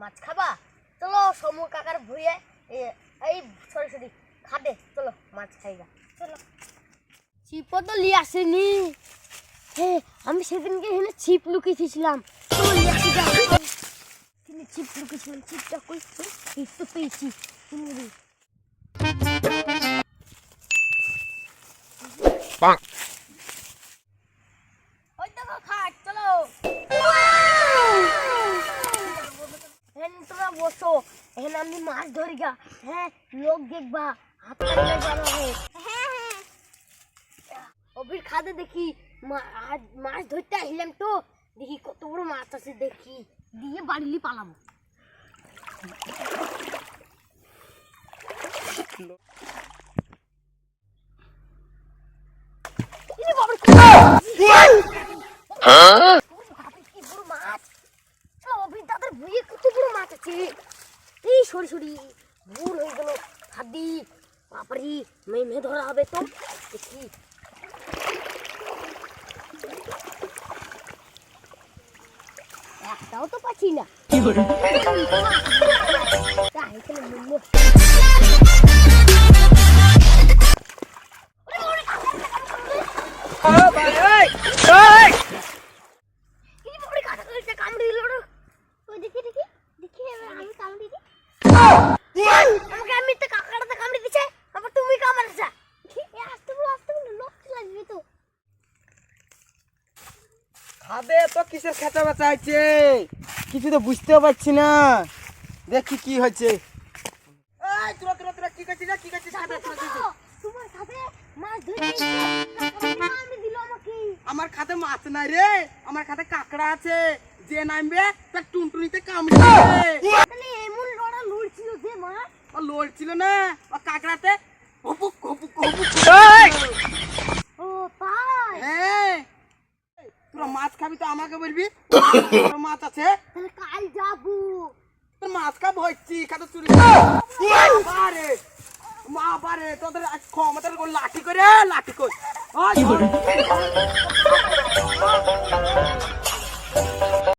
মাছ খাবা? চলো সমু কাকার ভুঁয়ে এই সরি খাদে, চলো মাছ খাইবা। চলো। ছিপও তো লিয়ে আসেনি। হ্যাঁ, আমি সেদিনকে এখানে ছিপ লুকিয়েছিলাম। ছিপ লুকিয়েছিলাম, ছিপটা কই? এই তো পেয়েছি। ওই দেখো খাট, চলো। তোমরা বসো, এখানে আমি মাছ ধরি গা। হ্যাঁ, লোক দেখবা, হাত অভির খাদে দেখি মাছ ধরতে আসলাম তো, দেখি কত বড় মাছ আছে, দেখি দিয়ে বাড়িলি পালাবো। সরি ভুল হয়ে গেল। হাদি বাপরি মেয়ে ধরা হবে তো, দেখি। একটাও তো পাচ্ছি না। খাবে তো কিসের খেতে বেচা হচ্ছে, কিছু তো বুঝতেও পারছি না। দেখি কি হচ্ছে। আমার খাতে মাছ নাই রে, আমার খাতে কাঁকড়া আছে। যে নামবে তার টুনটুনিতে কামড়ে লড়ছিল না, ও কাঁকড়াতে হ্যাঁ। তোরা মাছ খাবি তো আমাকে বলবি, মাছ আছে কাল যাবো। তোর মাছ খাবো হচ্ছি, খাতে চুরি মা বারে তোদের ক্ষমতার লাঠি করে লাঠি করে